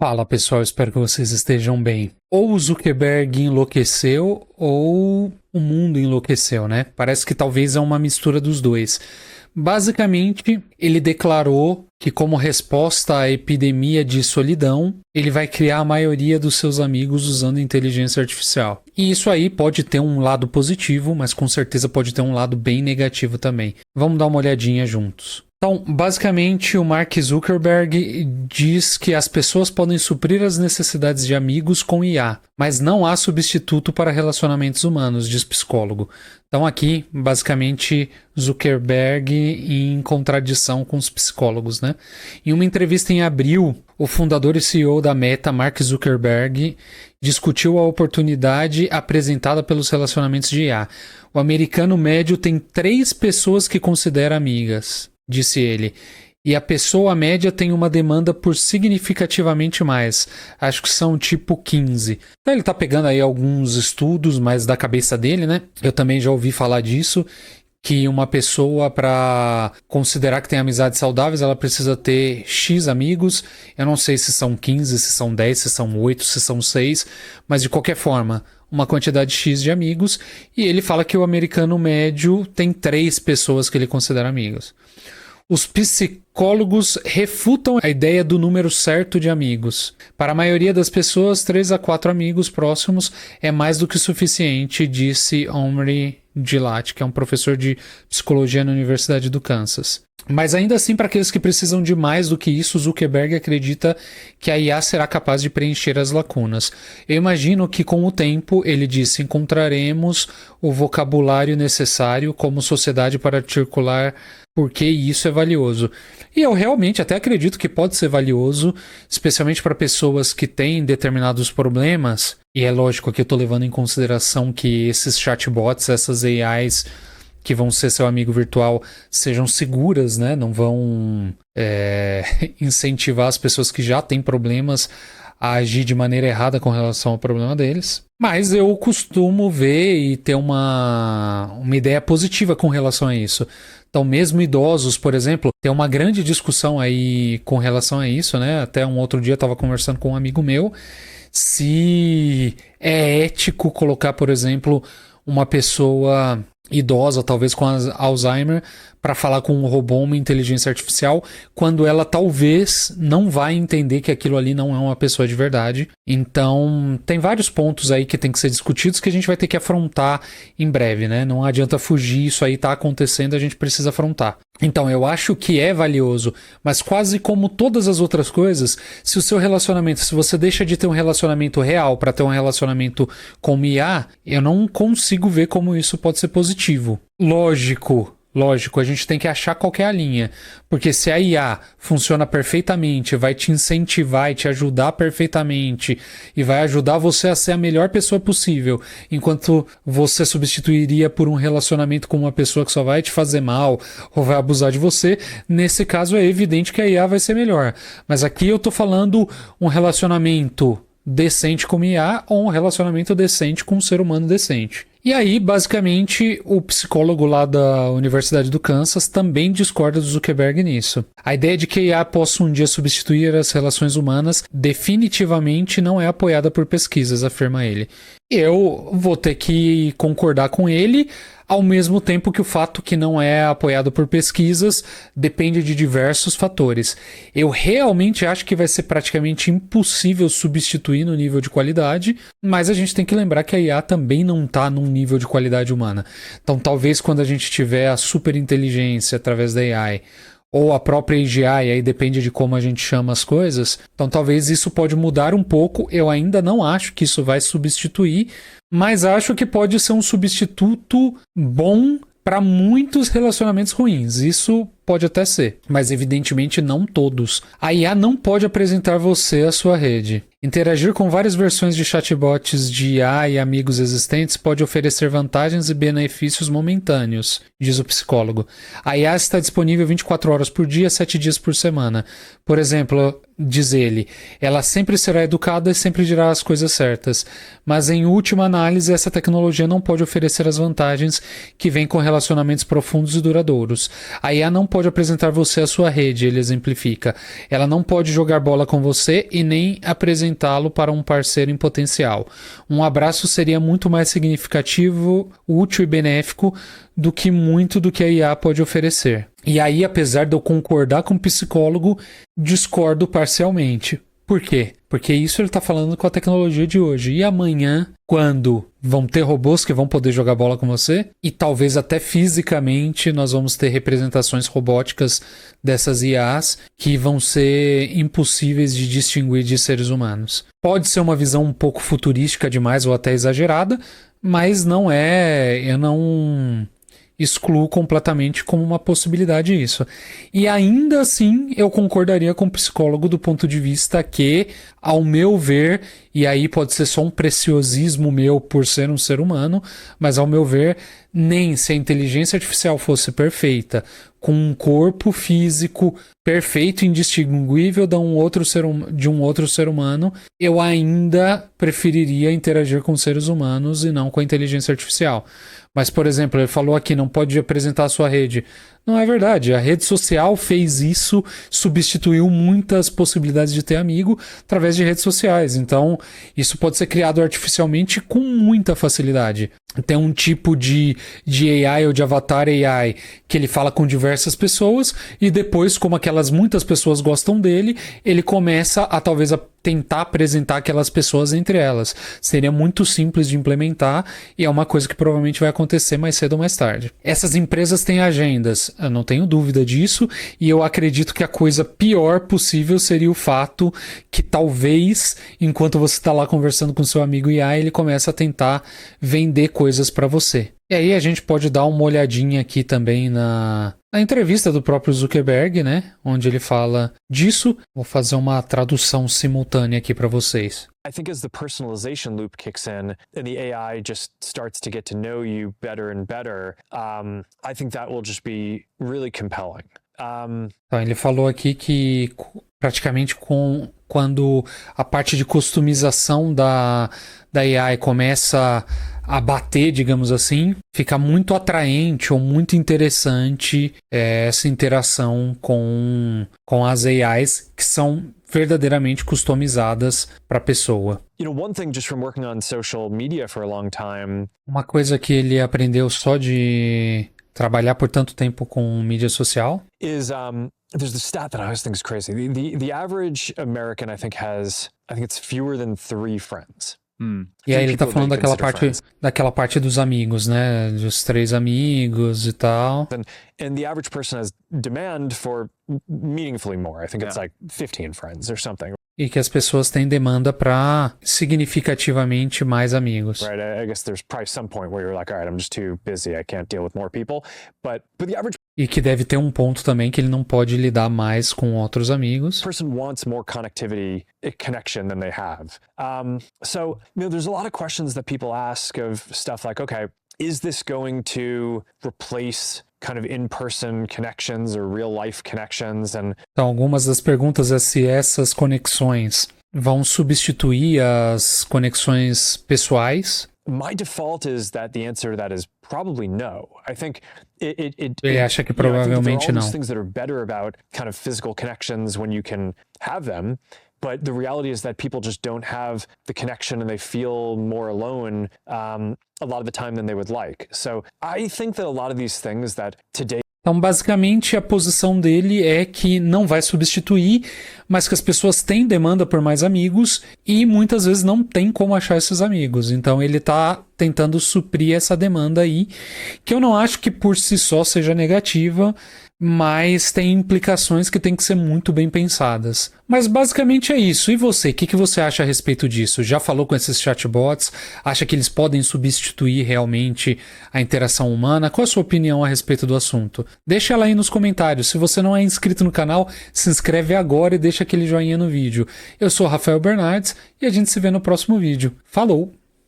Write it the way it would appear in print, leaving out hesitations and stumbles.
Fala pessoal, espero que vocês estejam bem. Ou o Zuckerberg enlouqueceu ou o mundo enlouqueceu, né? Parece que talvez é uma mistura dos dois. Basicamente, ele declarou que, como resposta à epidemia de solidão, ele vai criar a maioria dos seus amigos usando inteligência artificial. E isso aí pode ter um lado positivo, mas com certeza pode ter um lado bem negativo também. Vamos dar uma olhadinha juntos. Então, basicamente, o Mark Zuckerberg diz que as pessoas podem suprir as necessidades de amigos com IA, mas não há substituto para relacionamentos humanos, diz psicólogo. Então, aqui, basicamente, Zuckerberg em contradição com os psicólogos, né? Em uma entrevista em abril, o fundador e CEO da Meta, Mark Zuckerberg, discutiu a oportunidade apresentada pelos relacionamentos de IA. O americano médio tem 3 pessoas que considera amigas, disse ele, e a pessoa média tem uma demanda por significativamente mais. Acho que são tipo 15. Então ele tá pegando aí alguns estudos, mas da cabeça dele, né? Eu também já ouvi falar disso, que uma pessoa, para considerar que tem amizades saudáveis, ela precisa ter X amigos. Eu não sei se são 15, se são 10, se são 8, se são 6, mas de qualquer forma, uma quantidade X de amigos. E ele fala que o americano médio tem 3 pessoas que ele considera amigos. Os psicólogos refutam a ideia do número certo de amigos. Para a maioria das pessoas, 3 a 4 amigos próximos é mais do que suficiente, disse Omri Gillat, que é um professor de psicologia na Universidade do Kansas. Mas ainda assim, para aqueles que precisam de mais do que isso, Zuckerberg acredita que a IA será capaz de preencher as lacunas. Eu imagino que com o tempo, ele disse, encontraremos o vocabulário necessário como sociedade para articular porque isso é valioso. E eu realmente até acredito que pode ser valioso, especialmente para pessoas que têm determinados problemas. E é lógico que eu estou levando em consideração que esses chatbots, essas AIs que vão ser seu amigo virtual, sejam seguras, né? Não vão incentivar as pessoas que já têm problemas a agir de maneira errada com relação ao problema deles. Mas eu costumo ver e ter uma ideia positiva com relação a isso. Então, mesmo idosos, por exemplo, tem uma grande discussão aí com relação a isso, né? Até um outro dia eu estava conversando com um amigo meu se é ético colocar, por exemplo, uma pessoa idosa, talvez com Alzheimer, para falar com um robô, uma inteligência artificial, quando ela talvez não vai entender que aquilo ali não é uma pessoa de verdade. Então, tem vários pontos aí que tem que ser discutidos que a gente vai ter que afrontar em breve, né? Não adianta fugir, isso aí tá acontecendo, a gente precisa afrontar. Então, eu acho que é valioso, mas quase como todas as outras coisas, se o seu relacionamento, se você deixa de ter um relacionamento real para ter um relacionamento com IA, eu não consigo ver como isso pode ser positivo. Lógico, a gente tem que achar qual que é a linha, porque se a IA funciona perfeitamente, vai te incentivar e te ajudar perfeitamente e vai ajudar você a ser a melhor pessoa possível, enquanto você substituiria por um relacionamento com uma pessoa que só vai te fazer mal ou vai abusar de você, nesse caso é evidente que a IA vai ser melhor. Mas aqui eu tô falando um relacionamento decente com IA ou um relacionamento decente com um ser humano decente. E aí, basicamente, o psicólogo lá da Universidade do Kansas também discorda do Zuckerberg nisso. A ideia de que a IA possa um dia substituir as relações humanas definitivamente não é apoiada por pesquisas, afirma ele. Eu vou ter que concordar com ele, ao mesmo tempo que o fato que não é apoiado por pesquisas depende de diversos fatores. Eu realmente acho que vai ser praticamente impossível substituir no nível de qualidade, mas a gente tem que lembrar que a IA também não está num nível de qualidade humana. Então talvez quando a gente tiver a superinteligência através da AI, ou a própria AGI, aí depende de como a gente chama as coisas, então talvez isso pode mudar um pouco. Eu ainda não acho que isso vai substituir, mas acho que pode ser um substituto bom para muitos relacionamentos ruins. Isso pode até ser, mas evidentemente não todos. A IA não pode apresentar você à sua rede. Interagir com várias versões de chatbots de IA e amigos existentes pode oferecer vantagens e benefícios momentâneos, diz o psicólogo. A IA está disponível 24 horas por dia, 7 dias por semana. Por exemplo, diz ele, ela sempre será educada e sempre dirá as coisas certas, mas em última análise essa tecnologia não pode oferecer as vantagens que vêm com relacionamentos profundos e duradouros. A IA não pode pode apresentar você à sua rede, ele exemplifica. Ela não pode jogar bola com você e nem apresentá-lo para um parceiro em potencial. Um abraço seria muito mais significativo, útil e benéfico do que muito do que a IA pode oferecer. E aí, apesar de eu concordar com o psicólogo, discordo parcialmente. Por quê? Porque isso ele está falando com a tecnologia de hoje. E amanhã, quando vão ter robôs que vão poder jogar bola com você, e talvez até fisicamente nós vamos ter representações robóticas dessas IAs que vão ser impossíveis de distinguir de seres humanos. Pode ser uma visão um pouco futurística demais ou até exagerada, mas não é... Eu não excluo completamente como uma possibilidade isso. E ainda assim, eu concordaria com o psicólogo do ponto de vista que, ao meu ver, e aí pode ser só um preciosismo meu por ser um ser humano, mas ao meu ver, nem se a inteligência artificial fosse perfeita, com um corpo físico perfeito e indistinguível de um outro ser humano, eu ainda preferiria interagir com seres humanos e não com a inteligência artificial. Mas, por exemplo, ele falou aqui, não pode apresentar a sua rede. Não é verdade. A rede social fez isso, substituiu muitas possibilidades de ter amigo através de redes sociais. Então, isso pode ser criado artificialmente com muita facilidade. Tem um tipo de AI ou de avatar AI que ele fala com diversas pessoas e depois, como aquelas muitas pessoas gostam dele, ele começa a talvez tentar apresentar aquelas pessoas entre elas. Seria muito simples de implementar e é uma coisa que provavelmente vai acontecer mais cedo ou mais tarde. Essas empresas têm agendas, eu não tenho dúvida disso, e eu acredito que a coisa pior possível seria o fato que talvez, enquanto você está lá conversando com seu amigo IA, ele começa a tentar vender coisas para você. E aí a gente pode dar uma olhadinha aqui também na entrevista do próprio Zuckerberg, né? Onde ele fala disso. Vou fazer uma tradução simultânea aqui para vocês. I think as the personalization loop kicks in and the AI just starts to get to know you better and better, I think that will just be really compelling. Então, ele falou aqui que praticamente quando a parte de customização da AI começa a bater, digamos assim, fica muito atraente ou muito interessante essa interação com as AIs que são verdadeiramente customizadas para a pessoa. One thing just from working on social media for a long time. Uma coisa que ele aprendeu só de trabalhar por tanto tempo com mídia social is there's the stat that I always think is crazy. The average American, I think it's fewer than 3 friends. E aí ele tá falando daquela parte dos amigos, né? Dos 3 amigos e tal. And the average person has demand for meaningfully more. I think it's like 15 friends or something. E que as pessoas têm demanda para significativamente mais amigos. Right, I guess there's probably some point where you're like, all right, I'm just too busy, I can't deal with more people. But the average E que deve ter um ponto também que ele não pode lidar mais com outros amigos. Person wants more connectivity, connection than they have. So, there's a lot of questions that people ask of stuff like, okay, is this going to replace kind of in-person connections or real-life connections? Então, algumas das perguntas é se essas conexões vão substituir as conexões pessoais. My default is that the answer to that is probably no. I think ele acha que provavelmente não. There are things that are better about kind of physical connections when you can have them. But the reality is that people just don't have the connection and they feel more alone a lot of the time than they would like. So I think that a lot of these things that today. Então, basicamente, a posição dele é que não vai substituir, mas que as pessoas têm demanda por mais amigos e muitas vezes não tem como achar esses amigos. Então, ele está tentando suprir essa demanda aí, que eu não acho que por si só seja negativa, mas tem implicações que têm que ser muito bem pensadas. Mas basicamente é isso. E você? O que você acha a respeito disso? Já falou com esses chatbots? Acha que eles podem substituir realmente a interação humana? Qual a sua opinião a respeito do assunto? Deixa ela aí nos comentários. Se você não é inscrito no canal, se inscreve agora e deixa aquele joinha no vídeo. Eu sou Rafael Bernardes e a gente se vê no próximo vídeo. Falou!